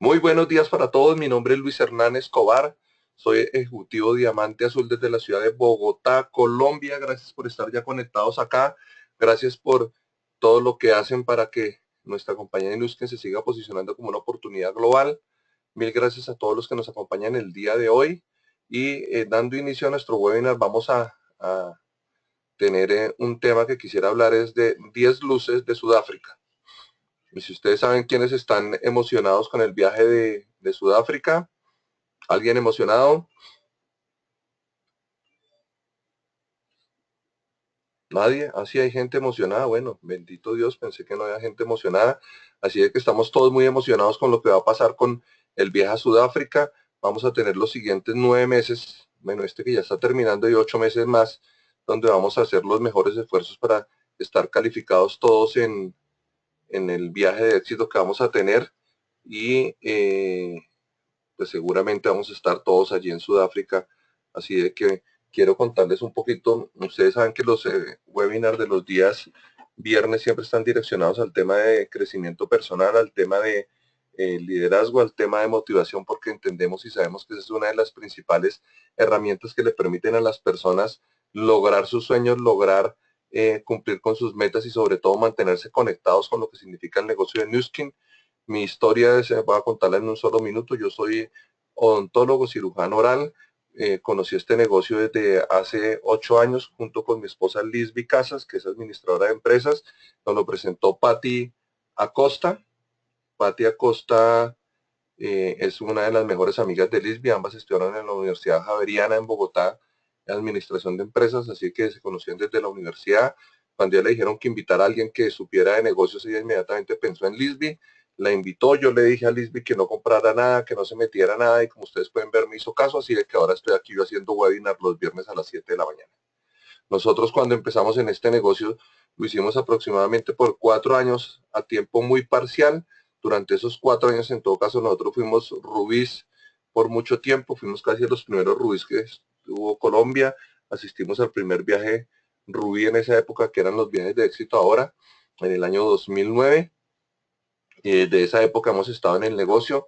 Muy buenos días para todos. Mi nombre es Luis Hernán Escobar. Soy ejecutivo Diamante Azul desde la ciudad de Bogotá, Colombia. Gracias por estar ya conectados acá. Gracias por todo lo que hacen para que nuestra compañía Inusken se siga posicionando como una oportunidad global. Mil gracias a todos los que nos acompañan el día de hoy. Y dando inicio a nuestro webinar, vamos a tener un tema que quisiera hablar, es de 10 luces de Sudáfrica. Y si ustedes saben quiénes están emocionados con el viaje de Sudáfrica, ¿alguien emocionado? Nadie. Así hay gente emocionada. Bueno, bendito Dios, pensé que no había gente emocionada. Así de que estamos todos muy emocionados con lo que va a pasar con el viaje a Sudáfrica. Vamos a tener los siguientes 9 meses, bueno, este que ya está terminando, y 8 meses más, donde vamos a hacer los mejores esfuerzos para estar calificados todos en el viaje de éxito que vamos a tener. Y pues seguramente vamos a estar todos allí en Sudáfrica. Así de que quiero contarles un poquito. Ustedes saben que los webinars de los días viernes siempre están direccionados al tema de crecimiento personal, al tema de liderazgo, al tema de motivación, porque entendemos y sabemos que esa es una de las principales herramientas que le permiten a las personas lograr sus sueños, lograr cumplir con sus metas y sobre todo mantenerse conectados con lo que significa el negocio de Nuskin. Mi historia voy a contarla en un solo minuto. Yo soy odontólogo, cirujano oral. Conocí este negocio desde hace 8 años junto con mi esposa Lisby Casas, que es administradora de empresas. Nos lo presentó Patti Acosta. Patti Acosta es una de las mejores amigas de Lisby. Ambas estudiaron en la Universidad Javeriana en Bogotá, en administración de empresas, así que se conocían desde la universidad. Cuando ya le dijeron que invitara a alguien que supiera de negocios, ella inmediatamente pensó en Lisby. La invitó, yo le dije a Lisby que no comprara nada, que no se metiera nada, y como ustedes pueden ver me hizo caso, así de que ahora estoy aquí yo haciendo webinar los viernes a las 7 de la mañana. Nosotros cuando empezamos en este negocio lo hicimos aproximadamente por 4 años a tiempo muy parcial. Durante esos 4 años, en todo caso, nosotros fuimos rubíes por mucho tiempo, fuimos casi los primeros rubíes que tuvo Colombia, asistimos al primer viaje rubí en esa época, que eran los viajes de éxito ahora, en el año 2009. De esa época hemos estado en el negocio.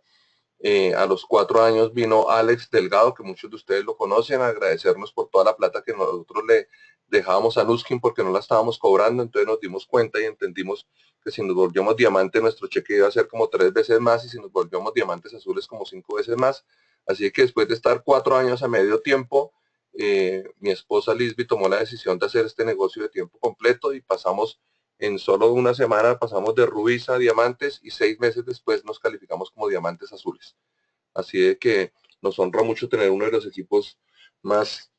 A los 4 años vino Alex Delgado, que muchos de ustedes lo conocen, a agradecernos por toda la plata que nosotros le dejábamos a Nuskin porque no la estábamos cobrando. Entonces nos dimos cuenta y entendimos que si nos volvíamos diamante, nuestro cheque iba a ser como 3 veces más, y si nos volvíamos diamantes azules, como 5 veces más. Así que después de estar 4 años a medio tiempo, mi esposa Lisby tomó la decisión de hacer este negocio de tiempo completo, y pasamos en solo una semana, pasamos de rubíes a diamantes, y 6 meses después nos calificamos como diamantes azules. Así de que nos honra mucho tener uno de los equipos más,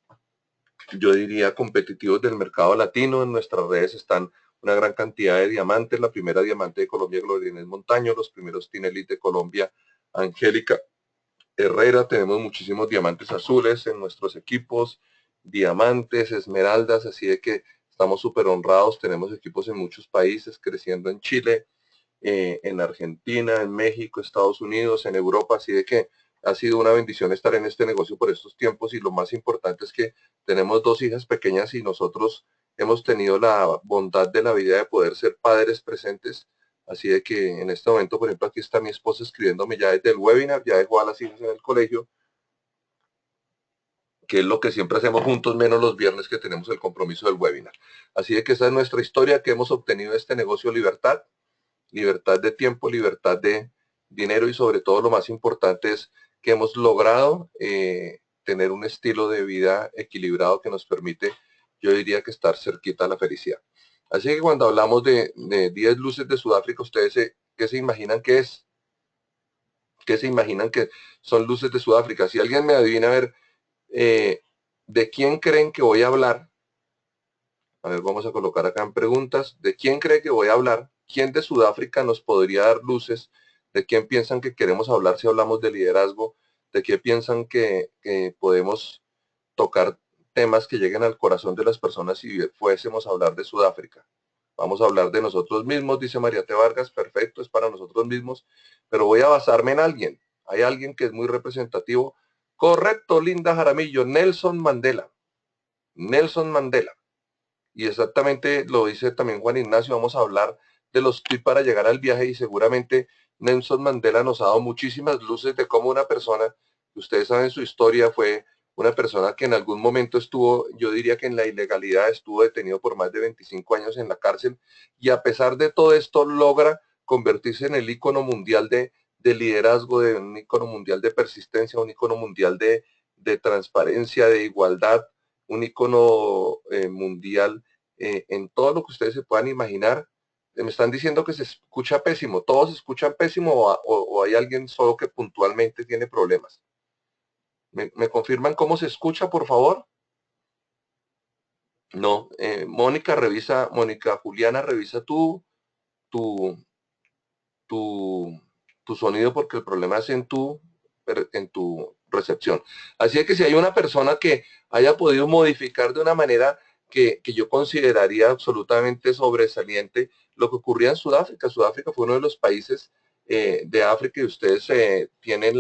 yo diría, competitivos del mercado latino. En nuestras redes están una gran cantidad de diamantes. La primera diamante de Colombia, Gloria Inés Montaño. Los primeros Tinelit de Colombia, Angélica Herrera. Tenemos muchísimos diamantes azules en nuestros equipos, diamantes, esmeraldas. Así de que estamos súper honrados. Tenemos equipos en muchos países, creciendo en Chile, en Argentina, en México, Estados Unidos, en Europa. Así de que ha sido una bendición estar en este negocio por estos tiempos, y lo más importante es que tenemos 2 hijas pequeñas y nosotros hemos tenido la bondad de la vida de poder ser padres presentes. Así de que en este momento, por ejemplo, aquí está mi esposa escribiéndome ya desde el webinar, ya dejó a las hijas en el colegio, que es lo que siempre hacemos juntos, menos los viernes que tenemos el compromiso del webinar. Así de que esa es nuestra historia, que hemos obtenido este negocio: libertad, libertad de tiempo, libertad de dinero, y sobre todo lo más importante es que hemos logrado tener un estilo de vida equilibrado que nos permite, yo diría, que estar cerquita a la felicidad. Así que cuando hablamos de 10 luces de Sudáfrica, ustedes ¿qué se imaginan que es? ¿Qué se imaginan que son luces de Sudáfrica? Si alguien me adivina, a ver, eh, ¿de quién creen que voy a hablar? A ver, vamos a colocar acá en preguntas. ¿De quién cree que voy a hablar? ¿Quién de Sudáfrica nos podría dar luces? ¿De quién piensan que queremos hablar si hablamos de liderazgo? ¿De qué piensan que podemos tocar temas que lleguen al corazón de las personas si fuésemos a hablar de Sudáfrica? Vamos a hablar de nosotros mismos, dice María T. Vargas. Perfecto, es para nosotros mismos, pero voy a basarme en alguien. Hay alguien que es muy representativo. Correcto, Linda Jaramillo, Nelson Mandela. Nelson Mandela. Y exactamente lo dice también Juan Ignacio. Vamos a hablar de los tips para llegar al viaje, y seguramente Nelson Mandela nos ha dado muchísimas luces de cómo una persona, ustedes saben su historia, fue una persona que en algún momento estuvo, yo diría que en la ilegalidad, estuvo detenido por más de 25 años en la cárcel, y a pesar de todo esto logra convertirse en el ícono mundial de liderazgo, de un ícono mundial de persistencia, un ícono mundial de transparencia, de igualdad, un ícono mundial en todo lo que ustedes se puedan imaginar. Me están diciendo que se escucha pésimo. ¿Todos escuchan pésimo o hay alguien solo que puntualmente tiene problemas? ¿Me confirman cómo se escucha, por favor? No. Mónica Juliana, revisa tu, tu, tu sonido porque el problema es en tu recepción. Así es que si hay una persona que haya podido modificar de una manera que yo consideraría absolutamente sobresaliente lo que ocurría en Sudáfrica. Sudáfrica fue uno de los países de África y ustedes tienen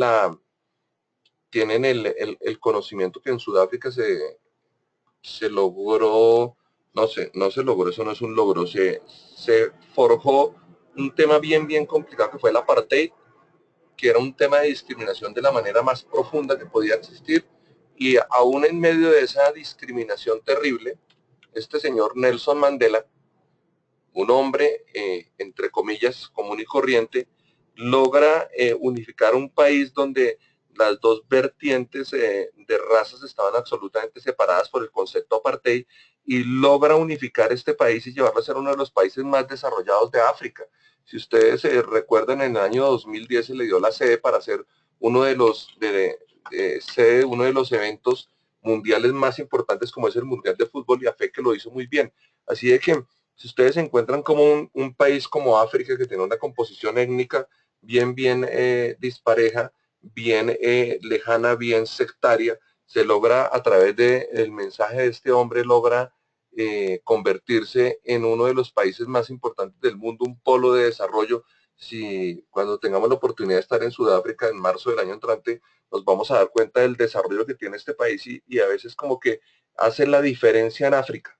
el conocimiento que en Sudáfrica se logró, no se logró, eso no es un logro, se forjó un tema bien complicado que fue el apartheid, que era un tema de discriminación de la manera más profunda que podía existir, y aún en medio de esa discriminación terrible, este señor Nelson Mandela, un hombre, entre comillas, común y corriente, logra unificar un país donde las dos vertientes de razas estaban absolutamente separadas por el concepto apartheid, y logra unificar este país y llevarlo a ser uno de los países más desarrollados de África. Si ustedes recuerdan, en el año 2010 se le dio la sede para hacer uno de uno de los eventos mundiales más importantes, como es el Mundial de Fútbol, y a fe que lo hizo muy bien. Así de que si ustedes se encuentran como un país como África, que tiene una composición étnica bien dispareja, bien lejana, bien sectaria, se logra a través del mensaje de este hombre, logra convertirse en uno de los países más importantes del mundo, un polo de desarrollo. Si cuando tengamos la oportunidad de estar en Sudáfrica en marzo del año entrante, nos vamos a dar cuenta del desarrollo que tiene este país, y a veces como que hace la diferencia en África,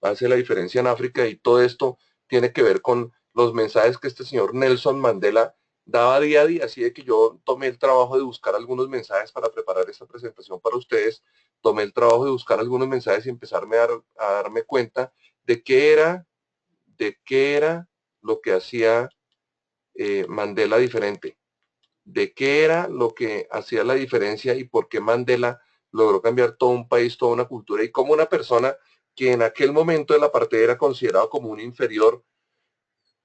hace la diferencia en África, y todo esto tiene que ver con los mensajes que este señor Nelson Mandela daba día a día. Así de que yo tomé el trabajo de buscar algunos mensajes para preparar esta presentación para ustedes, tomé el trabajo de buscar algunos mensajes y empezarme a darme cuenta de de qué era lo que hacía Mandela diferente, de qué era lo que hacía la diferencia y por qué Mandela logró cambiar todo un país, toda una cultura, y como una persona que en aquel momento de la partida era considerado como un inferior,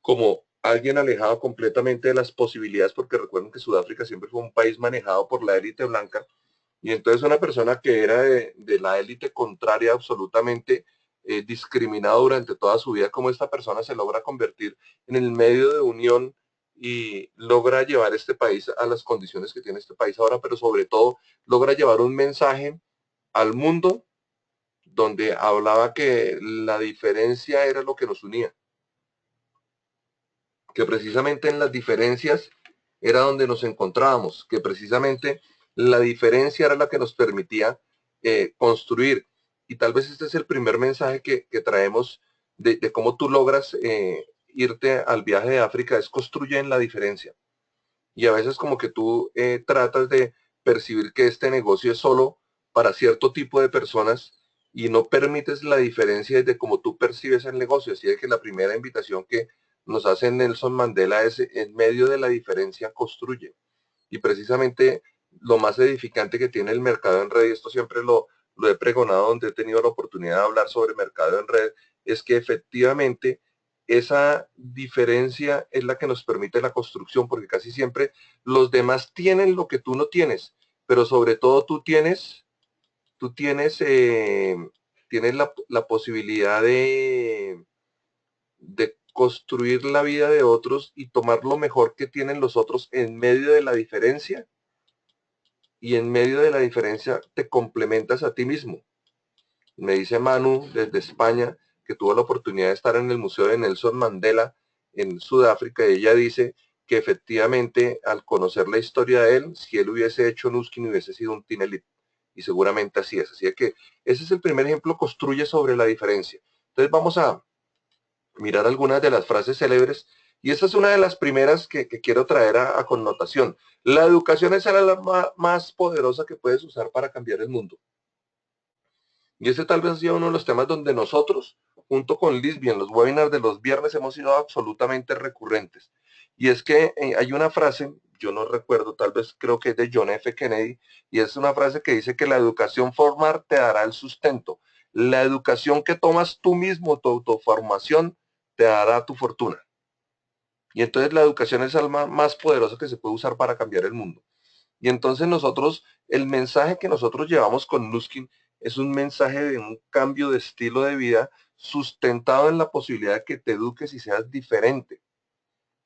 como alguien alejado completamente de las posibilidades, porque recuerden que Sudáfrica siempre fue un país manejado por la élite blanca, y entonces una persona que era de la élite contraria absolutamente, discriminado durante toda su vida, como esta persona se logra convertir en el medio de unión y logra llevar este país a las condiciones que tiene este país ahora, pero sobre todo logra llevar un mensaje al mundo donde hablaba que la diferencia era lo que nos unía, que precisamente en las diferencias era donde nos encontrábamos, que precisamente la diferencia era la que nos permitía construir. Y tal vez este es el primer mensaje que traemos de cómo tú logras irte al viaje de África, es construye en la diferencia. Y a veces como que tú tratas de percibir que este negocio es solo para cierto tipo de personas y no permites la diferencia de cómo tú percibes el negocio. Así es que la primera invitación que nos hace Nelson Mandela es: en medio de la diferencia construye. Y precisamente lo más edificante que tiene el mercado en red, y esto siempre lo he pregonado donde he tenido la oportunidad de hablar sobre mercado en red, es que efectivamente esa diferencia es la que nos permite la construcción, porque casi siempre los demás tienen lo que tú no tienes, pero sobre todo tú tienes la posibilidad de construir la vida de otros y tomar lo mejor que tienen los otros en medio de la diferencia, y en medio de la diferencia te complementas a ti mismo. Me dice Manu desde España, que tuvo la oportunidad de estar en el Museo de Nelson Mandela en Sudáfrica, y ella dice que efectivamente al conocer la historia de él, si él hubiese hecho Nuskin hubiese sido un Tinelit, y seguramente así es. Así que ese es el primer ejemplo, construye sobre la diferencia. Entonces vamos a mirar algunas de las frases célebres, Y esta es una de las primeras que quiero traer a connotación. La educación es la más poderosa que puedes usar para cambiar el mundo. Y ese tal vez ha sido uno de los temas donde nosotros, junto con Lisby, en los webinars de los viernes hemos sido absolutamente recurrentes. Y es que hay una frase, yo no recuerdo, tal vez creo que es de John F. Kennedy, y es una frase que dice que la educación formal te dará el sustento. La educación que tomas tú mismo, tu autoformación, te dará tu fortuna. Y entonces la educación es el alma más poderosa que se puede usar para cambiar el mundo. Y entonces nosotros, el mensaje que nosotros llevamos con Nuskin es un mensaje de un cambio de estilo de vida sustentado en la posibilidad de que te eduques y seas diferente.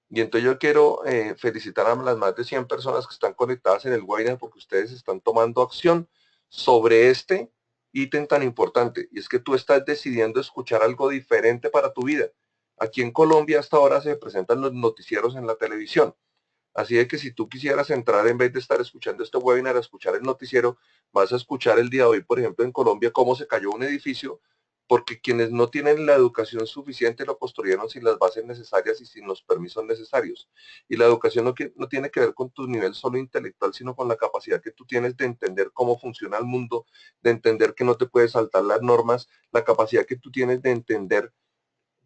Y entonces yo quiero felicitar a las más de 100 personas que están conectadas en el webinar porque ustedes están tomando acción sobre este ítem tan importante. Y es que tú estás decidiendo escuchar algo diferente para tu vida. Aquí en Colombia hasta ahora se presentan los noticieros en la televisión. Así de que si tú quisieras entrar en vez de estar escuchando este webinar, a escuchar el noticiero, vas a escuchar el día de hoy, por ejemplo, en Colombia, cómo se cayó un edificio, porque quienes no tienen la educación suficiente lo construyeron sin las bases necesarias y sin los permisos necesarios. Y la educación no tiene que ver con tu nivel solo intelectual, sino con la capacidad que tú tienes de entender cómo funciona el mundo, de entender que no te puedes saltar las normas, la capacidad que tú tienes de entender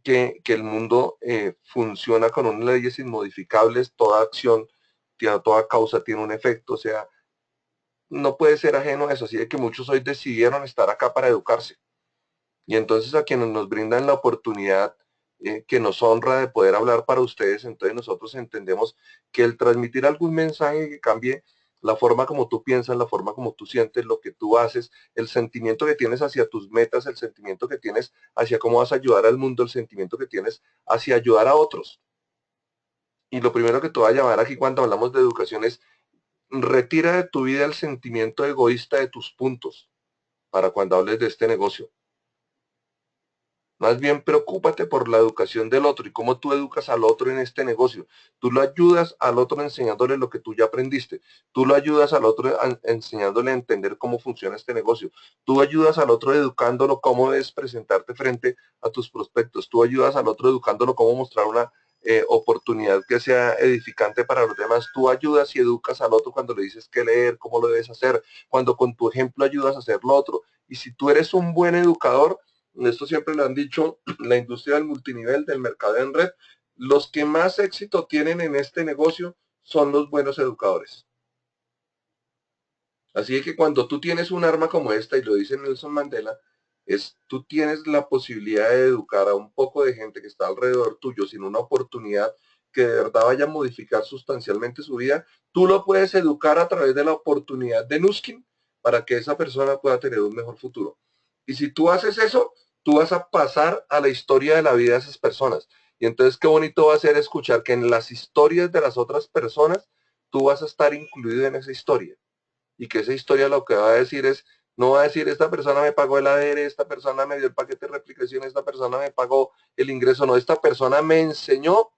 que el mundo funciona con unas leyes inmodificables, toda acción, toda causa tiene un efecto, o sea, no puede ser ajeno a eso, así de que muchos hoy decidieron estar acá para educarse. Y entonces a quienes nos brindan la oportunidad que nos honra de poder hablar para ustedes, entonces nosotros entendemos que el transmitir algún mensaje que cambie la forma como tú piensas, la forma como tú sientes, lo que tú haces, el sentimiento que tienes hacia tus metas, el sentimiento que tienes hacia cómo vas a ayudar al mundo, el sentimiento que tienes hacia ayudar a otros. Y lo primero que te voy a llamar aquí cuando hablamos de educación es retira de tu vida el sentimiento egoísta de tus puntos para cuando hables de este negocio. Más bien preocúpate por la educación del otro y cómo tú educas al otro en este negocio. Tú lo ayudas al otro enseñándole lo que tú ya aprendiste. Tú lo ayudas al otro enseñándole a entender cómo funciona este negocio. Tú ayudas al otro educándolo cómo debes presentarte frente a tus prospectos. Tú ayudas al otro educándolo cómo mostrar una oportunidad que sea edificante para los demás. Tú ayudas y educas al otro cuando le dices qué leer, cómo lo debes hacer, cuando con tu ejemplo ayudas a hacer lo otro. Y si tú eres un buen educador, esto siempre lo han dicho, la industria del multinivel, del mercado en red, los que más éxito tienen en este negocio son los buenos educadores. Así que cuando tú tienes un arma como esta, y lo dice Nelson Mandela, tú tienes la posibilidad de educar a un poco de gente que está alrededor tuyo sin una oportunidad que de verdad vaya a modificar sustancialmente su vida, tú lo puedes educar a través de la oportunidad de Nuskin para que esa persona pueda tener un mejor futuro. Y si tú haces eso, tú vas a pasar a la historia de la vida de esas personas. Y entonces qué bonito va a ser escuchar que en las historias de las otras personas, tú vas a estar incluido en esa historia y que esa historia lo que va a decir es, no va a decir, esta persona me pagó el ADR, esta persona me dio el paquete de replicación, esta persona me pagó el ingreso, no, esta persona me enseñó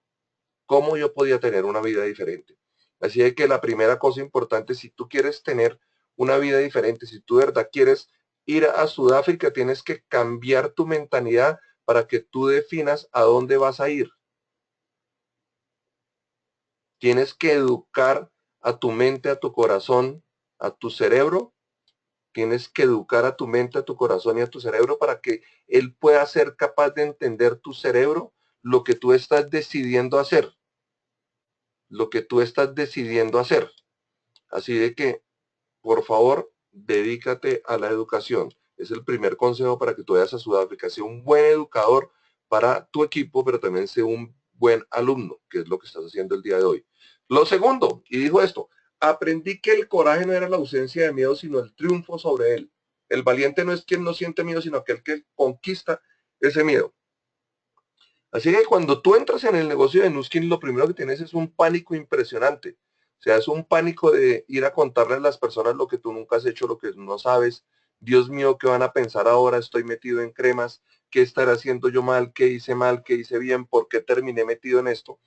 cómo yo podía tener una vida diferente. Así de que la primera cosa importante, si tú quieres tener una vida diferente, si tú de verdad quieres ir a Sudáfrica, tienes que cambiar tu mentalidad para que tú definas a dónde vas a ir. Tienes que educar a tu mente, a tu corazón, a tu cerebro. Tienes que educar a tu mente, a tu corazón y a tu cerebro para que él pueda ser capaz de entender tu cerebro, lo que tú estás decidiendo hacer, lo que tú estás decidiendo hacer. Así de que, por favor, dedícate a la educación. Es el primer consejo para que tú vayas a Sudáfrica. Sea un buen educador para tu equipo, pero también sea un buen alumno, que es lo que estás haciendo el día de hoy. Lo segundo, y dijo esto, aprendí que el coraje no era la ausencia de miedo, sino el triunfo sobre él. El valiente no es quien no siente miedo, sino aquel que conquista ese miedo. Así que cuando tú entras en el negocio de Nuskin, lo primero que tienes es un pánico impresionante. O sea, es un pánico de ir a contarle a las personas lo que tú nunca has hecho, lo que no sabes. Dios mío, ¿qué van a pensar ahora? Estoy metido en cremas. ¿Qué estaré haciendo yo mal? ¿Qué hice mal? ¿Qué hice bien? ¿Por qué terminé metido en esto?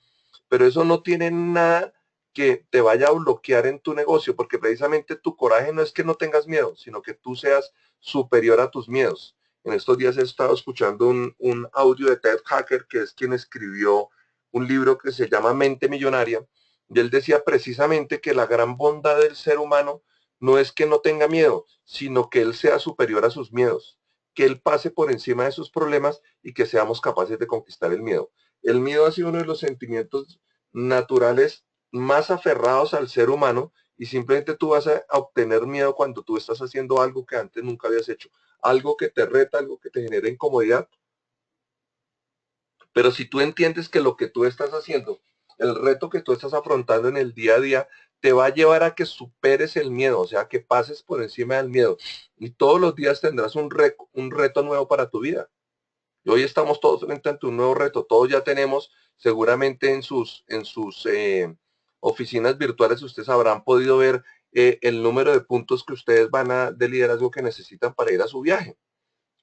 Pero eso no tiene nada que te vaya a bloquear en tu negocio, porque precisamente tu coraje no es que no tengas miedo, sino que tú seas superior a tus miedos. En estos días he estado escuchando un audio de Ted Hacker, que es quien escribió un libro que se llama Mente Millonaria, y él decía precisamente que la gran bondad del ser humano no es que no tenga miedo, sino que él sea superior a sus miedos, que él pase por encima de sus problemas y que seamos capaces de conquistar el miedo. El miedo ha sido uno de los sentimientos naturales más aferrados al ser humano, y simplemente tú vas a obtener miedo cuando tú estás haciendo algo que antes nunca habías hecho, algo que te reta, algo que te genera incomodidad. Pero si tú entiendes que lo que tú estás haciendo, el reto que tú estás afrontando en el día a día, te va a llevar a que superes el miedo, o sea, que pases por encima del miedo. Y todos los días tendrás un reto nuevo para tu vida. Y hoy estamos todos frente a un nuevo reto. Todos ya tenemos, seguramente en sus oficinas virtuales, ustedes habrán podido ver el número de puntos que ustedes de liderazgo que necesitan para ir a su viaje.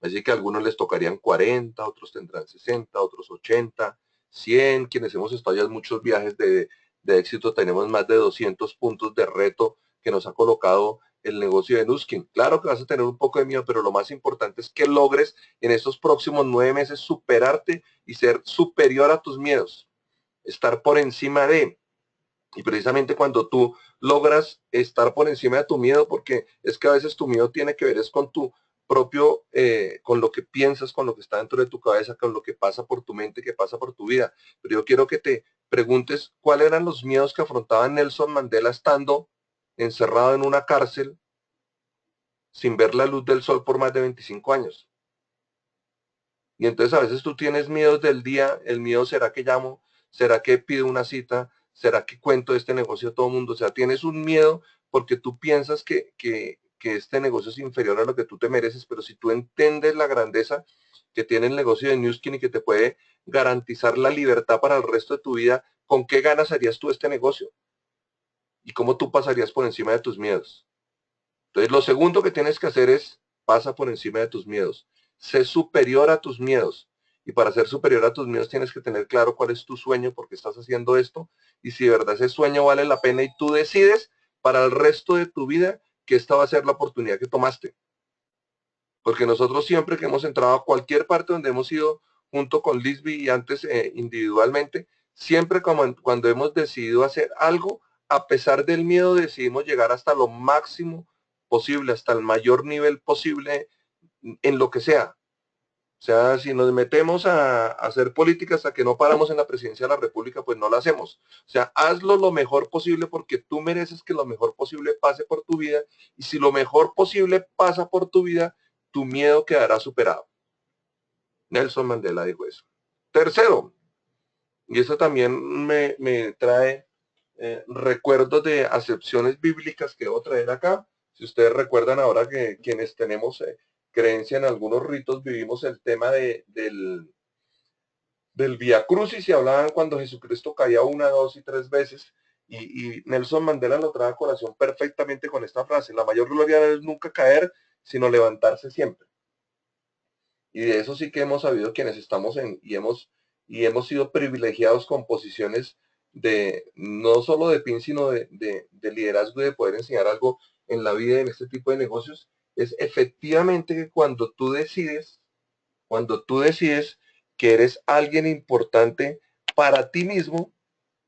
Así que a algunos les tocarían 40, otros tendrán 60, otros 80, 100. Quienes hemos estado ya en muchos viajes de éxito, tenemos más de 200 puntos de reto que nos ha colocado el negocio de Nuskin. Claro que vas a tener un poco de miedo, pero lo más importante es que logres en estos próximos 9 meses superarte y ser superior a tus miedos, estar por encima de. Y precisamente cuando tú logras estar por encima de tu miedo, porque es que a veces tu miedo tiene que ver es con tu propio, con lo que piensas, con lo que está dentro de tu cabeza, con lo que pasa por tu mente, que pasa por tu vida. Pero yo quiero que te preguntes cuáles eran los miedos que afrontaba Nelson Mandela estando encerrado en una cárcel sin ver la luz del sol por más de 25 años. Y entonces a veces tú tienes miedos del día, el miedo será que llamo, será que pido una cita, será que cuento este negocio a todo el mundo, o sea, tienes un miedo porque tú piensas que este negocio es inferior a lo que tú te mereces, pero si tú entiendes la grandeza que tiene el negocio de Newskin y que te puede garantizar la libertad para el resto de tu vida, ¿con qué ganas harías tú este negocio? ¿Y cómo tú pasarías por encima de tus miedos? Entonces, lo segundo que tienes que hacer es pasa por encima de tus miedos. Sé superior a tus miedos. Y para ser superior a tus miedos tienes que tener claro cuál es tu sueño, por qué estás haciendo esto, y si de verdad ese sueño vale la pena y tú decides para el resto de tu vida que esta va a ser la oportunidad que tomaste. Porque nosotros siempre que hemos entrado a cualquier parte donde hemos ido junto con Lisby y antes individualmente, siempre como cuando hemos decidido hacer algo, a pesar del miedo, decidimos llegar hasta lo máximo posible, hasta el mayor nivel posible en lo que sea. O sea, si nos metemos a hacer política hasta que no paramos en la presidencia de la República, pues no la hacemos. O sea, hazlo lo mejor posible porque tú mereces que lo mejor posible pase por tu vida, y si lo mejor posible pasa por tu vida, tu miedo quedará superado. Nelson Mandela dijo eso. Tercero, y eso también me trae recuerdos de acepciones bíblicas que debo traer acá. Si ustedes recuerdan ahora que quienes tenemos creencia en algunos ritos, vivimos el tema del Vía Crucis y hablaban cuando Jesucristo caía una, dos y tres veces. Y Nelson Mandela lo trae a colación perfectamente con esta frase: la mayor gloria es nunca caer, sino levantarse siempre. Y de eso sí que hemos sabido quienes estamos y hemos sido privilegiados con posiciones de no solo de PIN, sino de liderazgo y de poder enseñar algo en la vida en este tipo de negocios. Es efectivamente que cuando tú decides que eres alguien importante para ti mismo,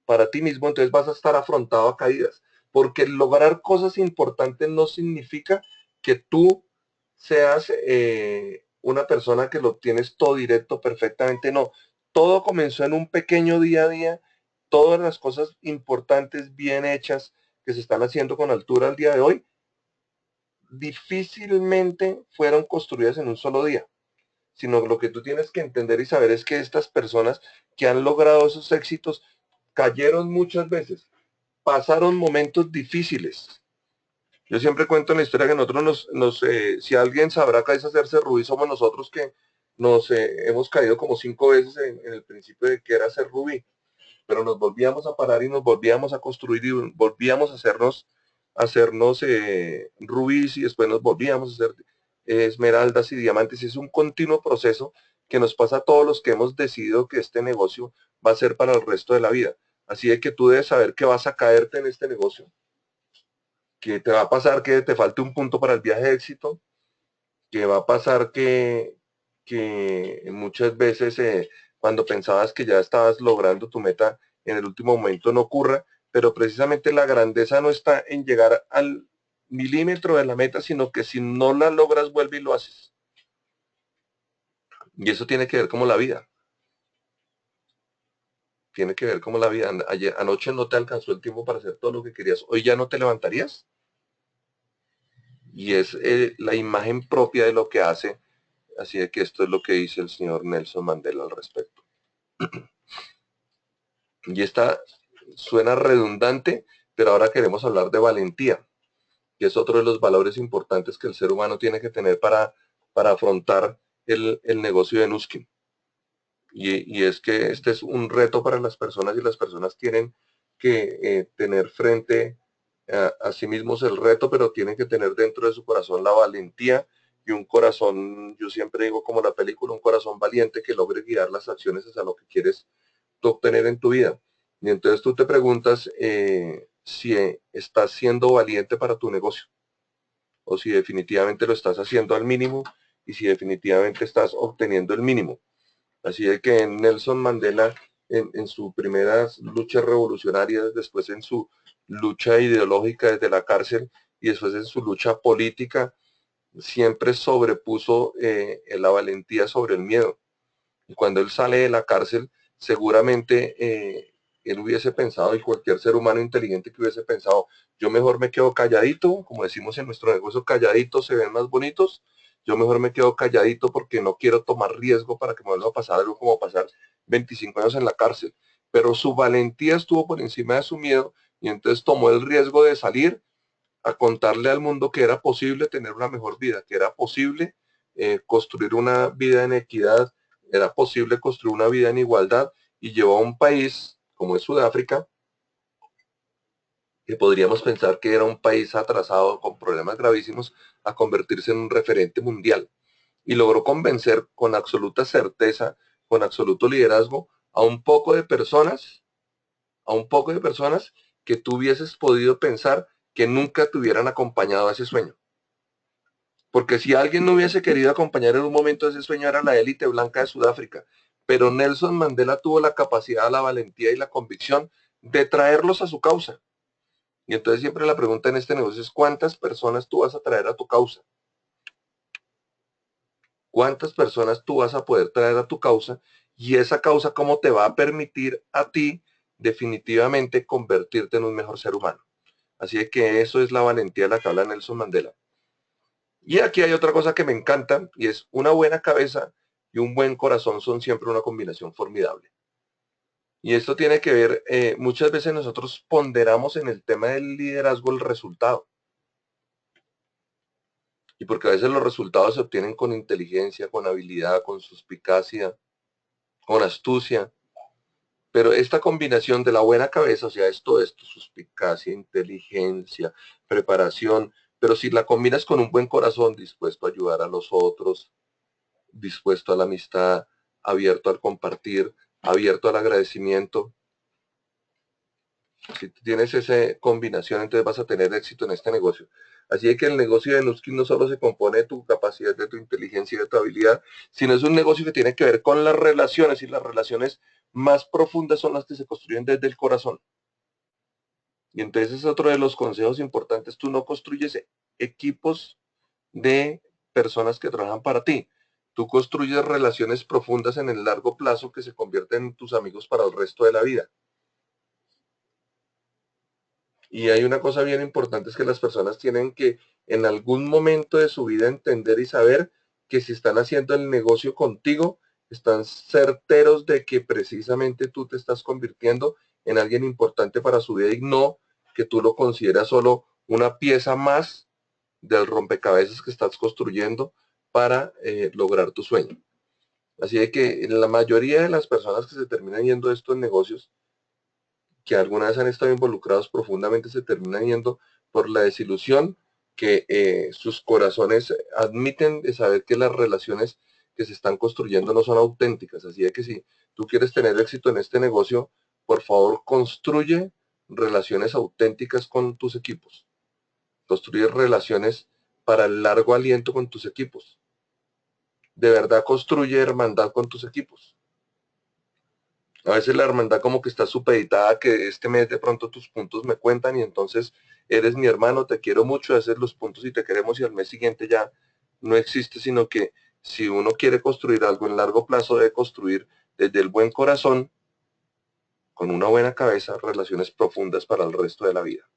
entonces vas a estar afrontado a caídas, porque lograr cosas importantes no significa que tú seas una persona que lo tienes todo directo perfectamente, no. Todo comenzó en un pequeño día a día, todas las cosas importantes bien hechas que se están haciendo con altura al día de hoy, difícilmente fueron construidas en un solo día, sino lo que tú tienes que entender y saber es que estas personas que han logrado esos éxitos cayeron muchas veces, pasaron momentos difíciles. Yo siempre cuento en la historia que nosotros si alguien sabrá que es hacerse rubí, somos nosotros que nos hemos caído como 5 veces en el principio de que era ser rubí, pero nos volvíamos a parar y nos volvíamos a construir y volvíamos a hacernos rubíes, y después nos volvíamos a hacer esmeraldas y diamantes. Y es un continuo proceso que nos pasa a todos los que hemos decidido que este negocio va a ser para el resto de la vida. Así de que tú debes saber que vas a caerte en este negocio, que te va a pasar que te falte un punto para el viaje de éxito, que va a pasar que muchas veces cuando pensabas que ya estabas logrando tu meta, en el último momento no ocurra, pero precisamente la grandeza no está en llegar al milímetro de la meta, sino que si no la logras, vuelve y lo haces. Y eso tiene que ver como la vida. Tiene que ver como la vida. Ayer, anoche no te alcanzó el tiempo para hacer todo lo que querías. Hoy ya no te levantarías. Y es la imagen propia de lo que hace. Así de que esto es lo que dice el señor Nelson Mandela al respecto. Y esta suena redundante, pero ahora queremos hablar de valentía, que es otro de los valores importantes que el ser humano tiene que tener para afrontar el negocio de Nuskin. Y es que este es un reto para las personas y las personas tienen que tener frente a sí mismos el reto, pero tienen que tener dentro de su corazón la valentía y un corazón, yo siempre digo como la película, un corazón valiente que logre guiar las acciones hacia lo que quieres tú obtener en tu vida. Y entonces tú te preguntas si estás siendo valiente para tu negocio o si definitivamente lo estás haciendo al mínimo y si definitivamente estás obteniendo el mínimo. Así de que Nelson Mandela en sus primeras luchas revolucionarias, después en su lucha ideológica desde la cárcel y después en su lucha política, siempre sobrepuso la valentía sobre el miedo. Y cuando él sale de la cárcel, seguramente él hubiese pensado, y cualquier ser humano inteligente que hubiese pensado, yo mejor me quedo calladito, como decimos en nuestro negocio, calladitos se ven más bonitos, yo mejor me quedo calladito porque no quiero tomar riesgo para que me vuelva a pasar algo como pasar 25 años en la cárcel. Pero su valentía estuvo por encima de su miedo y entonces tomó el riesgo de salir a contarle al mundo que era posible tener una mejor vida, que era posible construir una vida en equidad, era posible construir una vida en igualdad y llevó a un país como es Sudáfrica, que podríamos pensar que era un país atrasado con problemas gravísimos, a convertirse en un referente mundial. Y logró convencer con absoluta certeza, con absoluto liderazgo, a un poco de personas que tú hubieses podido pensar que nunca te hubieran acompañado a ese sueño. Porque si alguien no hubiese querido acompañar en un momento ese sueño era la élite blanca de Sudáfrica. Pero Nelson Mandela tuvo la capacidad, la valentía y la convicción de traerlos a su causa. Y entonces siempre la pregunta en este negocio es ¿cuántas personas tú vas a traer a tu causa? ¿Cuántas personas tú vas a poder traer a tu causa? Y esa causa cómo te va a permitir a ti definitivamente convertirte en un mejor ser humano. Así que eso es la valentía de la que habla Nelson Mandela. Y aquí hay otra cosa que me encanta y es una buena cabeza y un buen corazón son siempre una combinación formidable. Y esto tiene que ver, muchas veces nosotros ponderamos en el tema del liderazgo el resultado. Y porque a veces los resultados se obtienen con inteligencia, con habilidad, con suspicacia, con astucia. Pero esta combinación de la buena cabeza, o sea, es todo esto, suspicacia, inteligencia, preparación, pero si la combinas con un buen corazón dispuesto a ayudar a los otros, dispuesto a la amistad, abierto al compartir, abierto al agradecimiento. Si tienes esa combinación, entonces vas a tener éxito en este negocio. Así que el negocio de Nuskin no solo se compone de tu capacidad, de tu inteligencia y de tu habilidad, sino es un negocio que tiene que ver con las relaciones y las relaciones más profundas son las que se construyen desde el corazón. Y entonces es otro de los consejos importantes. Tú no construyes equipos de personas que trabajan para ti. Tú construyes relaciones profundas en el largo plazo que se convierten en tus amigos para el resto de la vida. Y hay una cosa bien importante, es que las personas tienen que en algún momento de su vida entender y saber que si están haciendo el negocio contigo, están certeros de que precisamente tú te estás convirtiendo en alguien importante para su vida y no que tú lo consideras solo una pieza más del rompecabezas que estás construyendo para lograr tu sueño. Así de que la mayoría de las personas que se terminan yendo de estos negocios, que alguna vez han estado involucrados profundamente, se terminan yendo por la desilusión que sus corazones admiten de saber que las relaciones que se están construyendo no son auténticas. Así de que si tú quieres tener éxito en este negocio, por favor construye relaciones auténticas con tus equipos. Construye relaciones para el largo aliento con tus equipos. De verdad construye hermandad con tus equipos. A veces la hermandad como que está supeditada a que este mes de pronto tus puntos me cuentan y entonces eres mi hermano, te quiero mucho, haces los puntos y te queremos y al mes siguiente ya no existe, sino que si uno quiere construir algo en largo plazo, debe construir desde el buen corazón, con una buena cabeza, relaciones profundas para el resto de la vida.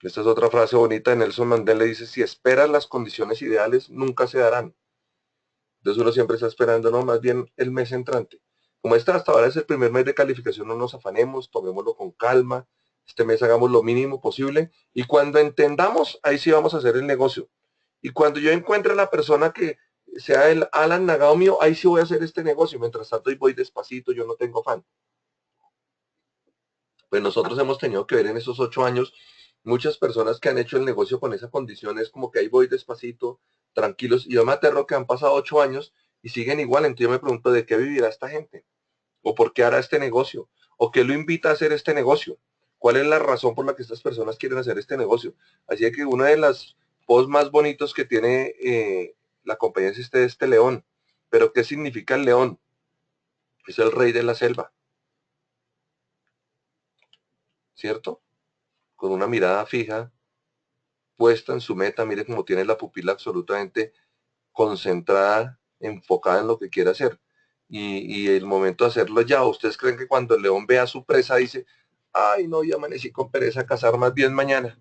Esta es otra frase bonita de Nelson Mandela, dice, si esperas las condiciones ideales, nunca se darán. Entonces uno siempre está esperando, no, más bien el mes entrante. Como hasta ahora es el primer mes de calificación, no nos afanemos, tomémoslo con calma, este mes hagamos lo mínimo posible y cuando entendamos, ahí sí vamos a hacer el negocio. Y cuando yo encuentre a la persona que sea el Alan Nagao mío, ahí sí voy a hacer este negocio. Mientras tanto, y voy despacito, yo no tengo afán. Pues nosotros hemos tenido que ver en esos 8 años muchas personas que han hecho el negocio con esa condición, es como que ahí voy despacito, tranquilos, y yo me aterro que han pasado 8 años y siguen igual, entonces yo me pregunto de qué vivirá esta gente, o por qué hará este negocio, o qué lo invita a hacer este negocio, cuál es la razón por la que estas personas quieren hacer este negocio. Así que una de las posts más bonitos que tiene la compañía es este león, pero ¿qué significa el león? Es el rey de la selva, ¿cierto? Con una mirada fija, puesta en su meta, mire cómo tiene la pupila absolutamente concentrada, enfocada en lo que quiere hacer. Y el momento de hacerlo ya, ¿ustedes creen que cuando el león ve a su presa dice, ay no, ya amanecí con pereza a cazar, más bien mañana,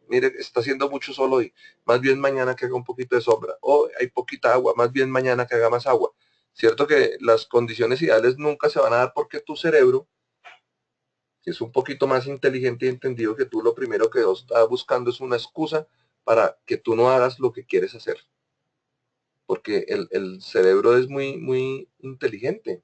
mire, está haciendo mucho sol hoy, más bien mañana que haga un poquito de sombra, o hay poquita agua, más bien mañana que haga más agua. Cierto que las condiciones ideales nunca se van a dar porque tu cerebro, que es un poquito más inteligente y entendido que tú, lo primero que está buscando es una excusa para que tú no hagas lo que quieres hacer. Porque el cerebro es muy, muy inteligente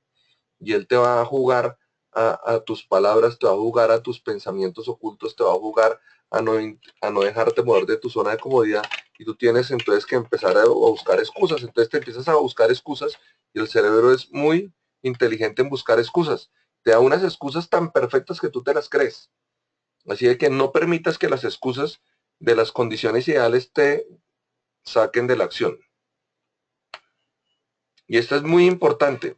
y él te va a jugar a tus palabras, te va a jugar a tus pensamientos ocultos, te va a jugar a no dejarte mover de tu zona de comodidad y tú tienes entonces que empezar a buscar excusas. Entonces te empiezas a buscar excusas y el cerebro es muy inteligente en buscar excusas. Te da unas excusas tan perfectas que tú te las crees. Así de que no permitas que las excusas de las condiciones ideales te saquen de la acción. Y esto es muy importante.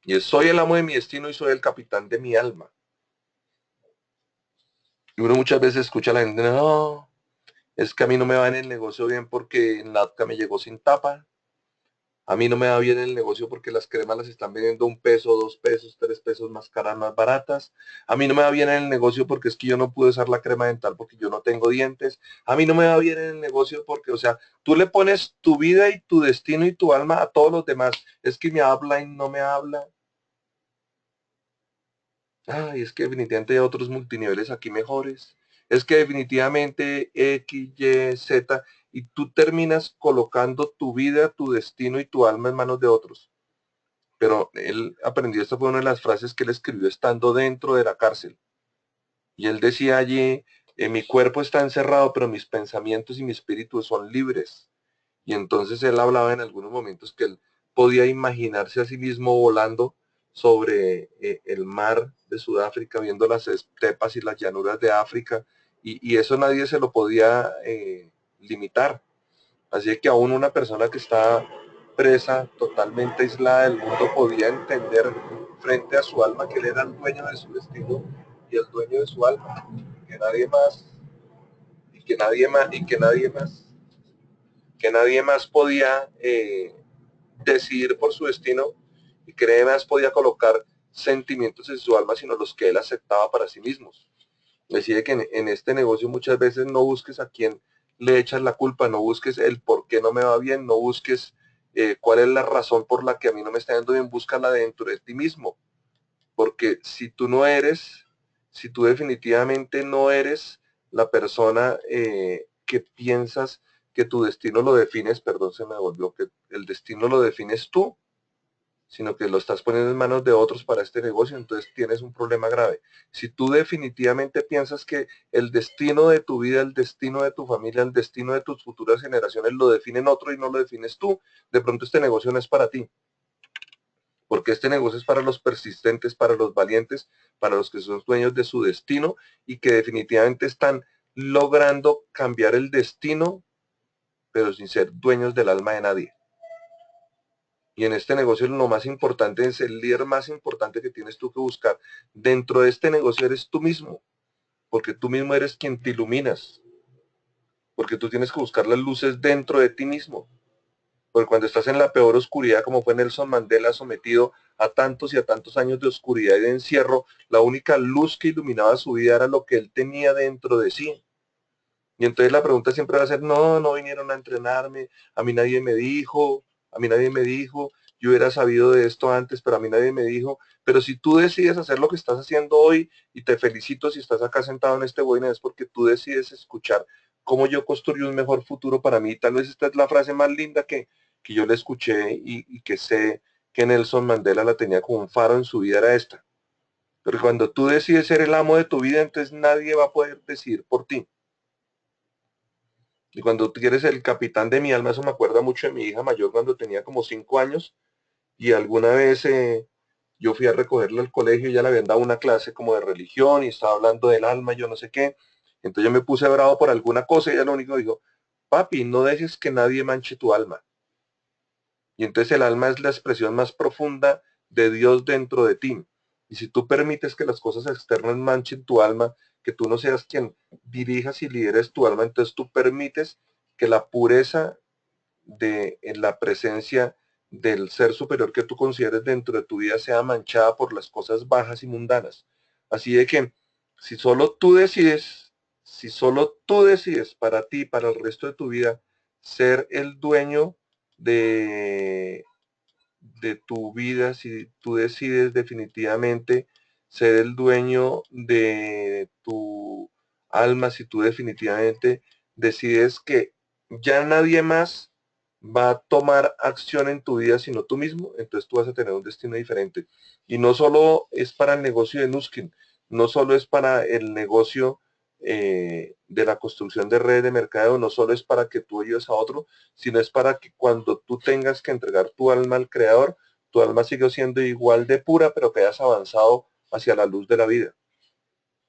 Y es, soy el amo de mi destino y soy el capitán de mi alma. Y uno muchas veces escucha a la gente, no, es que a mí no me va en el negocio bien porque en Latka me llegó sin tapa. A mí no me va bien el negocio porque las cremas las están vendiendo 1 peso, 2 pesos, 3 pesos más caras, más baratas. A mí no me va bien en el negocio porque es que yo no pude usar la crema dental porque yo no tengo dientes. A mí no me va bien en el negocio porque, o sea, tú le pones tu vida y tu destino y tu alma a todos los demás. Es que me habla y no me habla. Ay, es que definitivamente hay otros multiniveles aquí mejores. Es que definitivamente X, Y, Z, y tú terminas colocando tu vida, tu destino y tu alma en manos de otros. Pero él aprendió, esta fue una de las frases que él escribió estando dentro de la cárcel. Y él decía allí, mi cuerpo está encerrado, pero mis pensamientos y mi espíritu son libres. Y entonces él hablaba en algunos momentos que él podía imaginarse a sí mismo volando sobre el mar de Sudáfrica, viendo las estepas y las llanuras de África, y eso nadie se lo podía limitar. Así que aún una persona que está presa, totalmente aislada del mundo, podía entender frente a su alma que él era el dueño de su destino y el dueño de su alma, que nadie más, y que nadie más, y que nadie más podía decidir por su destino y que nadie más podía colocar sentimientos en su alma, sino los que él aceptaba para sí mismos. Decide que en este negocio muchas veces no busques a quién le echas la culpa, no busques el por qué no me va bien, no busques cuál es la razón por la que a mí no me está yendo bien, búscala dentro de ti mismo. Porque si tú no eres, si tú definitivamente no eres la persona que piensas que tu destino lo defines, perdón, se me volvió, que el destino lo defines tú, sino que lo estás poniendo en manos de otros para este negocio, entonces tienes un problema grave. Si tú definitivamente piensas que el destino de tu vida, el destino de tu familia, el destino de tus futuras generaciones lo definen otro y no lo defines tú, de pronto este negocio no es para ti, porque este negocio es para los persistentes, para los valientes, para los que son dueños de su destino y que definitivamente están logrando cambiar el destino, pero sin ser dueños del alma de nadie. Y en este negocio lo más importante es el líder más importante que tienes tú que buscar. Dentro de este negocio eres tú mismo, porque tú mismo eres quien te iluminas, porque tú tienes que buscar las luces dentro de ti mismo. Porque cuando estás en la peor oscuridad, como fue Nelson Mandela, sometido a tantos y a tantos años de oscuridad y de encierro, la única luz que iluminaba su vida era lo que él tenía dentro de sí. Y entonces la pregunta siempre va a ser, no, no vinieron a entrenarme, a mí nadie me dijo, a mí nadie me dijo, yo hubiera sabido de esto antes, pero a mí nadie me dijo. Pero si tú decides hacer lo que estás haciendo hoy, y te felicito si estás acá sentado en este webinar, es porque tú decides escuchar cómo yo construyo un mejor futuro para mí. Tal vez esta es la frase más linda que yo le escuché y que sé que Nelson Mandela la tenía como un faro en su vida, era esta. Pero cuando tú decides ser el amo de tu vida, entonces nadie va a poder decidir por ti. Y cuando tú eres el capitán de mi alma, eso me acuerda mucho de mi hija mayor cuando tenía como 5 años y alguna vez yo fui a recogerla al colegio y ya le habían dado una clase como de religión y estaba hablando del alma y yo no sé qué. Entonces yo me puse bravo por alguna cosa y ella lo único que dijo, papi, no dejes que nadie manche tu alma. Y entonces el alma es la expresión más profunda de Dios dentro de ti. Y si tú permites que las cosas externas manchen tu alma, que tú no seas quien dirijas y lideres tu alma, entonces tú permites que la pureza de en la presencia del ser superior que tú consideres dentro de tu vida sea manchada por las cosas bajas y mundanas. Así de que si solo tú decides, si solo tú decides para ti, para el resto de tu vida, ser el dueño de, de tu vida, si tú decides definitivamente ser el dueño de tu alma, si tú definitivamente decides que ya nadie más va a tomar acción en tu vida sino tú mismo, entonces tú vas a tener un destino diferente. Y no solo es para el negocio de Nuskin, no solo es para el negocio de la construcción de redes de mercadeo, no solo es para que tú ayudes a otro, sino es para que cuando tú tengas que entregar tu alma al Creador, tu alma sigue siendo igual de pura, pero que hayas avanzado hacia la luz de la vida.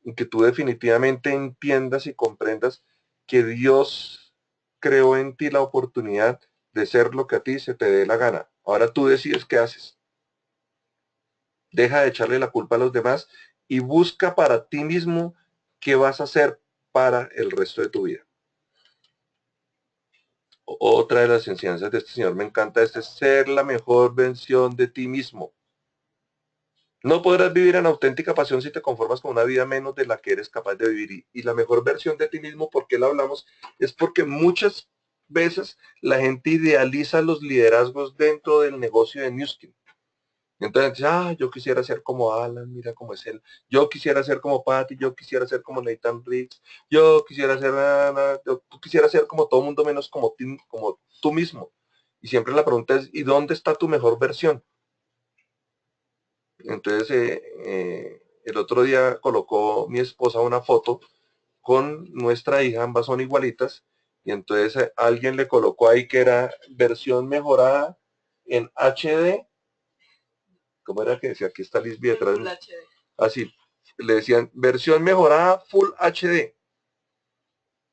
Y que tú definitivamente entiendas y comprendas que Dios creó en ti la oportunidad de ser lo que a ti se te dé la gana. Ahora tú decides qué haces. Deja de echarle la culpa a los demás y busca para ti mismo qué vas a hacer para el resto de tu vida. Otra de las enseñanzas de este señor me encanta es ser la mejor versión de ti mismo. No podrás vivir en auténtica pasión si te conformas con una vida menos de la que eres capaz de vivir. Y la mejor versión de ti mismo, ¿por qué la hablamos? Es porque muchas veces la gente idealiza los liderazgos dentro del negocio de Newskin. Entonces, yo quisiera ser como Alan, mira cómo es él. Yo quisiera ser como Patty, yo quisiera ser como Nathan Riggs, yo quisiera ser Ana, yo quisiera ser como todo mundo menos como tú mismo. Y siempre la pregunta es, ¿y dónde está tu mejor versión? Entonces, el otro día colocó mi esposa una foto con nuestra hija, ambas son igualitas, y entonces alguien le colocó ahí que era versión mejorada en HD. ¿Cómo era que decía? Aquí está Lisbeth detrás. Full HD. Así, le decían versión mejorada Full HD.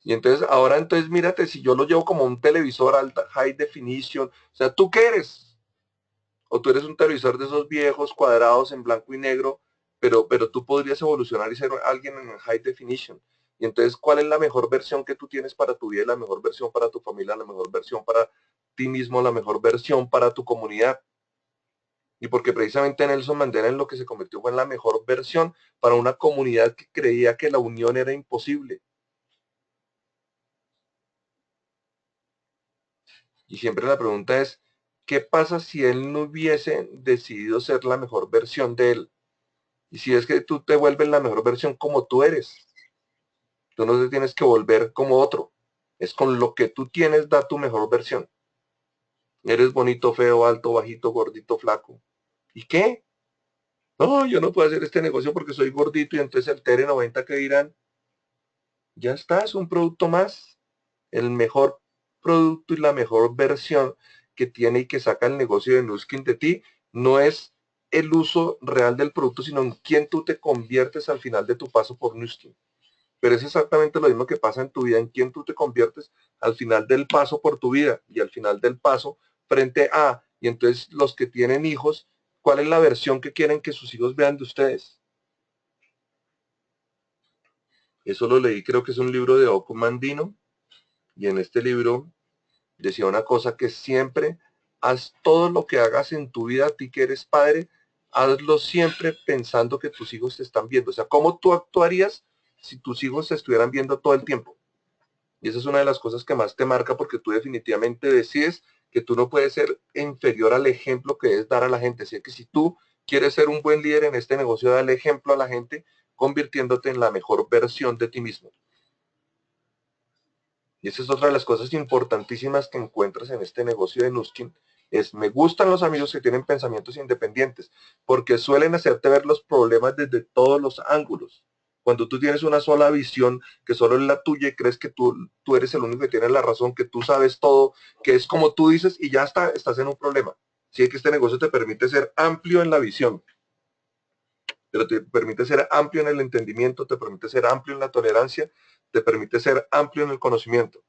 Y entonces, ahora entonces mírate, si yo lo llevo como un televisor alta, high definition, o sea, ¿tú qué eres? O tú eres un televisor de esos viejos cuadrados en blanco y negro, pero tú podrías evolucionar y ser alguien en high definition. Y entonces, ¿cuál es la mejor versión que tú tienes para tu vida, la mejor versión para tu familia, la mejor versión para ti mismo, la mejor versión para tu comunidad? Y porque precisamente Nelson Mandela en lo que se convirtió fue en la mejor versión para una comunidad que creía que la unión era imposible. Y siempre la pregunta es, ¿qué pasa si él no hubiese decidido ser la mejor versión de él? Y si es que tú te vuelves la mejor versión como tú eres, tú no te tienes que volver como otro. Es con lo que tú tienes, da tu mejor versión. Eres bonito, feo, alto, bajito, gordito, flaco. ¿Y qué? No, yo no puedo hacer este negocio porque soy gordito y entonces el TR90 que dirán, ya está, es un producto más. El mejor producto y la mejor versión que tiene y que saca el negocio de Nuskin de ti no es el uso real del producto, sino en quién tú te conviertes al final de tu paso por Nuskin. Pero es exactamente lo mismo que pasa en tu vida, en quién tú te conviertes al final del paso por tu vida y al final del paso frente a Y entonces los que tienen hijos, ¿cuál es la versión que quieren que sus hijos vean de ustedes? Eso lo leí, creo que es un libro de Oco Mandino, y en este libro decía una cosa, que siempre haz todo lo que hagas en tu vida, a ti que eres padre, hazlo siempre pensando que tus hijos te están viendo. O sea, ¿cómo tú actuarías si tus hijos te estuvieran viendo todo el tiempo? Y esa es una de las cosas que más te marca, porque tú definitivamente decides que tú no puedes ser inferior al ejemplo que es dar a la gente. Así que si tú quieres ser un buen líder en este negocio, dale ejemplo a la gente, convirtiéndote en la mejor versión de ti mismo. Y esa es otra de las cosas importantísimas que encuentras en este negocio de Nuskin, es me gustan los amigos que tienen pensamientos independientes, porque suelen hacerte ver los problemas desde todos los ángulos. Cuando tú tienes una sola visión, que solo es la tuya y crees que tú eres el único que tiene la razón, que tú sabes todo, que es como tú dices y ya está, estás en un problema. Sí, que este negocio te permite ser amplio en la visión, pero te permite ser amplio en el entendimiento, te permite ser amplio en la tolerancia, te permite ser amplio en el conocimiento.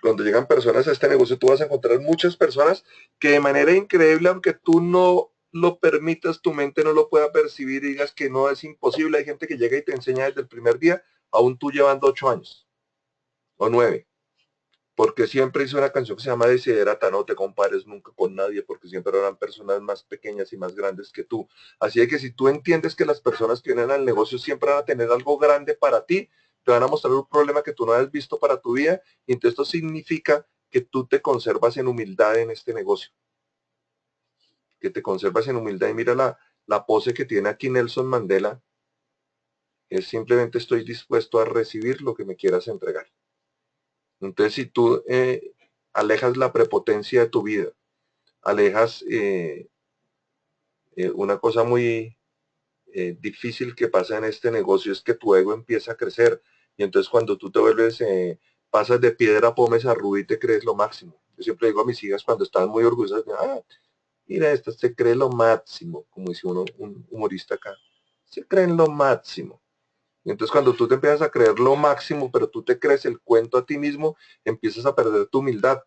Cuando llegan personas a este negocio, tú vas a encontrar muchas personas que de manera increíble, aunque tú no lo permitas, tu mente no lo pueda percibir y digas que no es imposible. Hay gente que llega y te enseña desde el primer día, aún tú llevando 8 años o 9. Porque siempre hice una canción que se llama Desiderata, no te compares nunca con nadie, porque siempre habrán personas más pequeñas y más grandes que tú. Así es que si tú entiendes que las personas que vienen al negocio siempre van a tener algo grande para ti, te van a mostrar un problema que tú no has visto para tu vida, y entonces esto significa que tú te conservas en humildad en este negocio, que te conservas en humildad. Y mira la pose que tiene aquí Nelson Mandela, es simplemente estoy dispuesto a recibir lo que me quieras entregar. Entonces si tú alejas la prepotencia de tu vida, alejas una cosa muy difícil que pasa en este negocio, es que tu ego empieza a crecer, y entonces cuando tú te vuelves, pasas de piedra, pomes a rubí, te crees lo máximo. Yo siempre digo a mis hijas cuando están muy orgullosas, mira, esta se cree lo máximo, como dice un humorista acá, se creen lo máximo. Y entonces cuando tú te empiezas a creer lo máximo, pero tú te crees el cuento a ti mismo, empiezas a perder tu humildad.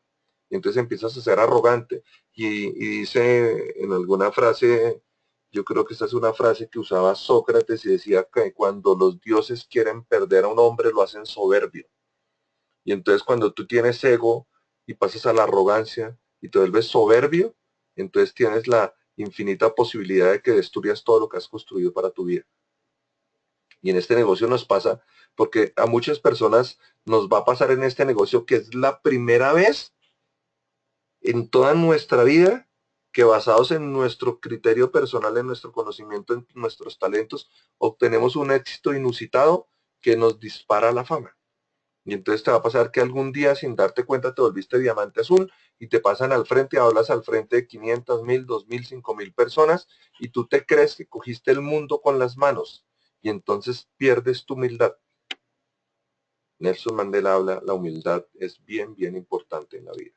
Y entonces empiezas a ser arrogante. Y dice en alguna frase, yo creo que esta es una frase que usaba Sócrates, y decía que cuando los dioses quieren perder a un hombre, lo hacen soberbio. Y entonces cuando tú tienes ego y pasas a la arrogancia y te vuelves soberbio, entonces tienes la infinita posibilidad de que destruyas todo lo que has construido para tu vida. Y en este negocio nos pasa, porque a muchas personas nos va a pasar en este negocio, que es la primera vez en toda nuestra vida que, basados en nuestro criterio personal, en nuestro conocimiento, en nuestros talentos, obtenemos un éxito inusitado que nos dispara la fama. Y entonces te va a pasar que algún día, sin darte cuenta, te volviste diamante azul y te pasan al frente, hablas al frente de 500, 1000, 2000, 5000 personas, y tú te crees que cogiste el mundo con las manos, y entonces pierdes tu humildad. Nelson Mandela habla, la humildad es bien, bien importante en la vida.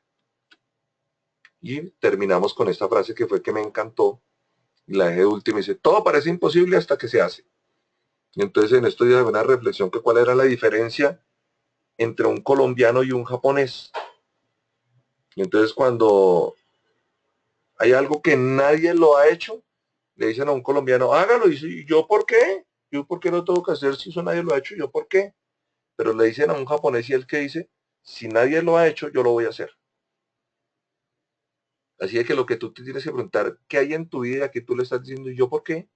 Y terminamos con esta frase que fue que me encantó, y la dejé de última, y dice, todo parece imposible hasta que se hace. Y entonces en estos días de una reflexión, que cuál era la diferencia entre un colombiano y un japonés. Y entonces cuando hay algo que nadie lo ha hecho, le dicen a un colombiano, hágalo, y dice, ¿y yo por qué? ¿Yo por qué lo tengo que hacer si eso nadie lo ha hecho? ¿Yo por qué? Pero le dicen a un japonés, y él que dice, si nadie lo ha hecho, yo lo voy a hacer. Así es que lo que tú te tienes que preguntar, ¿qué hay en tu vida que tú le estás diciendo, ¿y yo por qué?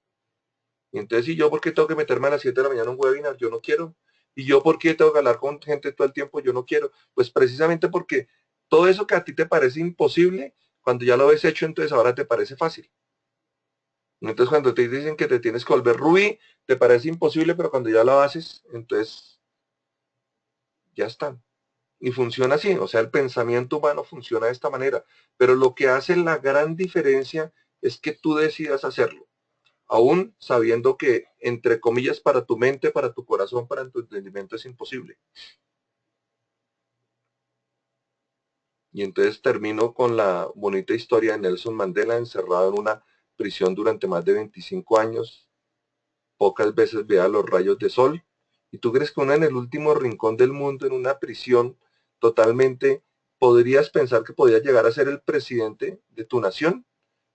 Y entonces, ¿y yo por qué tengo que meterme a las 7 de la mañana en un webinar? Yo no quiero. ¿Y yo por qué tengo que hablar con gente todo el tiempo? Yo no quiero. Pues precisamente porque todo eso que a ti te parece imposible, cuando ya lo ves hecho, entonces ahora te parece fácil. Entonces cuando te dicen que te tienes que volver rubí, te parece imposible, pero cuando ya lo haces, entonces ya está. Y funciona así, o sea, el pensamiento humano funciona de esta manera. Pero lo que hace la gran diferencia es que tú decidas hacerlo, aún sabiendo que, entre comillas, para tu mente, para tu corazón, para tu entendimiento es imposible. Y entonces termino con la bonita historia de Nelson Mandela, encerrado en una prisión durante más de 25 años, pocas veces veía los rayos de sol. ¿Y tú crees que uno en el último rincón del mundo, en una prisión totalmente podrías pensar que podías llegar a ser el presidente de tu nación,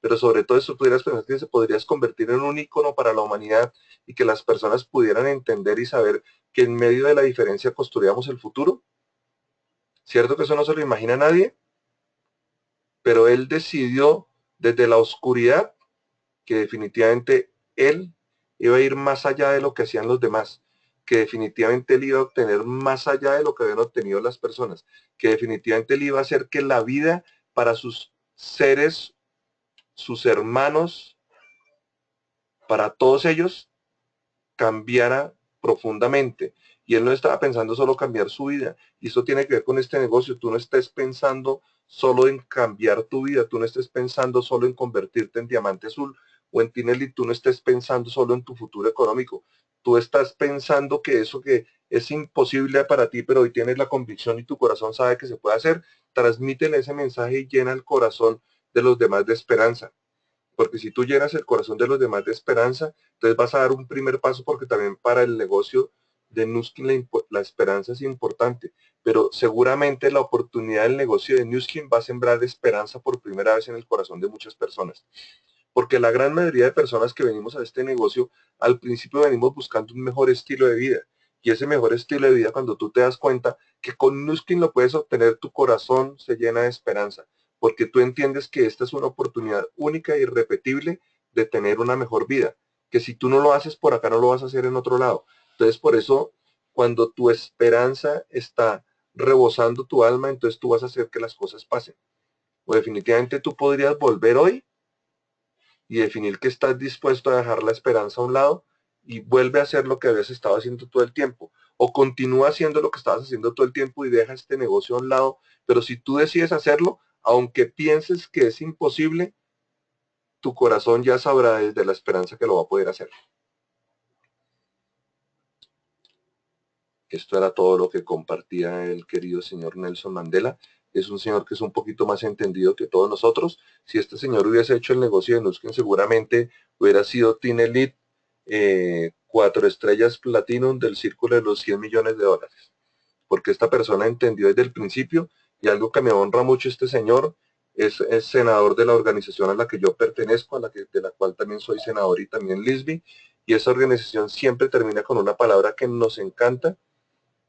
pero sobre todo eso pudieras pensar que se podrías convertir en un ícono para la humanidad y que las personas pudieran entender y saber que en medio de la diferencia construíamos el futuro. Cierto que eso no se lo imagina nadie, pero él decidió desde la oscuridad que definitivamente él iba a ir más allá de lo que hacían los demás, que definitivamente él iba a obtener más allá de lo que habían obtenido las personas, que definitivamente él iba a hacer que la vida para sus seres, sus hermanos, para todos ellos, cambiara profundamente. Y él no estaba pensando solo cambiar su vida. Y eso tiene que ver con este negocio. Tú no estés pensando solo en cambiar tu vida. Tú no estés pensando solo en convertirte en diamante azul o en Tinelli. Tú no estés pensando solo en tu futuro económico. Tú estás pensando que eso que es imposible para ti, pero hoy tienes la convicción y tu corazón sabe que se puede hacer. Transmítele ese mensaje y llena el corazón de los demás de esperanza. Porque si tú llenas el corazón de los demás de esperanza, entonces vas a dar un primer paso porque también para el negocio de Nuskin la esperanza es importante, pero seguramente la oportunidad del negocio de Nuskin va a sembrar esperanza por primera vez en el corazón de muchas personas. Porque la gran mayoría de personas que venimos a este negocio, al principio venimos buscando un mejor estilo de vida. Y ese mejor estilo de vida, cuando tú te das cuenta que con Nuskin lo puedes obtener, tu corazón se llena de esperanza. Porque tú entiendes que esta es una oportunidad única e irrepetible de tener una mejor vida. Que si tú no lo haces por acá, no lo vas a hacer en otro lado. Entonces, por eso, cuando tu esperanza está rebosando tu alma, entonces tú vas a hacer que las cosas pasen. O definitivamente tú podrías volver hoy y definir que estás dispuesto a dejar la esperanza a un lado y vuelve a hacer lo que habías estado haciendo todo el tiempo. O continúa haciendo lo que estabas haciendo todo el tiempo y deja este negocio a un lado. Pero si tú decides hacerlo, aunque pienses que es imposible, tu corazón ya sabrá desde la esperanza que lo va a poder hacer. Esto era todo lo que compartía el querido señor Nelson Mandela. Es un señor que es un poquito más entendido que todos nosotros. Si este señor hubiese hecho el negocio de Nuskin, seguramente hubiera sido Team Elite 4 estrellas Platinum del círculo de los 100 millones de dólares. Porque esta persona entendió desde el principio y algo que me honra mucho este señor es senador de la organización a la que yo pertenezco, de la cual también soy senador y también Lisby. Y esa organización siempre termina con una palabra que nos encanta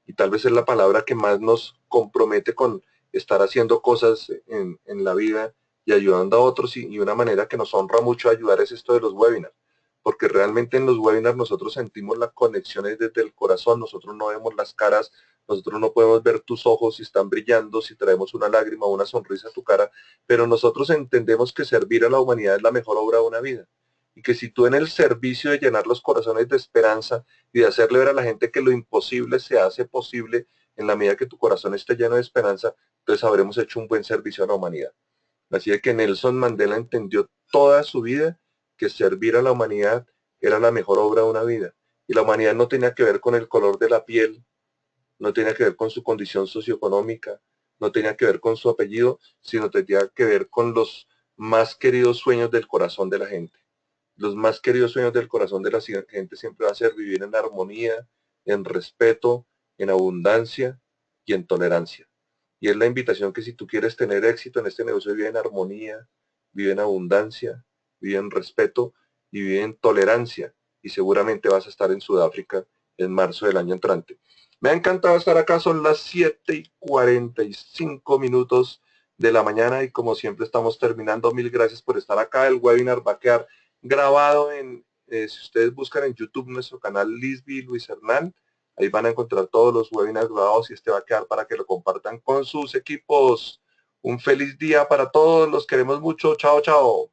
y tal vez es la palabra que más nos compromete con estar haciendo cosas en la vida y ayudando a otros y una manera que nos honra mucho ayudar es esto de los webinars, porque realmente en los webinars nosotros sentimos las conexiones desde el corazón, nosotros no vemos las caras, nosotros no podemos ver tus ojos si están brillando, si traemos una lágrima o una sonrisa a tu cara, pero nosotros entendemos que servir a la humanidad es la mejor obra de una vida y que si tú en el servicio de llenar los corazones de esperanza y de hacerle ver a la gente que lo imposible se hace posible en la medida que tu corazón esté lleno de esperanza, entonces habremos hecho un buen servicio a la humanidad. Así que Nelson Mandela entendió toda su vida que servir a la humanidad era la mejor obra de una vida. Y la humanidad no tenía que ver con el color de la piel, no tenía que ver con su condición socioeconómica, no tenía que ver con su apellido, sino tenía que ver con los más queridos sueños del corazón de la gente. Los más queridos sueños del corazón de la gente siempre va a ser vivir en armonía, en respeto, en abundancia y en tolerancia. Y es la invitación que si tú quieres tener éxito en este negocio, vive en armonía, vive en abundancia, vive en respeto y vive en tolerancia. Y seguramente vas a estar en Sudáfrica en marzo del año entrante. Me ha encantado estar acá, son las 7:45 de la mañana y como siempre estamos terminando. Mil gracias por estar acá. El webinar va a quedar grabado si ustedes buscan en YouTube nuestro canal Lisby Luis Hernán, ahí van a encontrar todos los webinars grabados y este va a quedar para que lo compartan con sus equipos. Un feliz día para todos, los queremos mucho, chao, chao.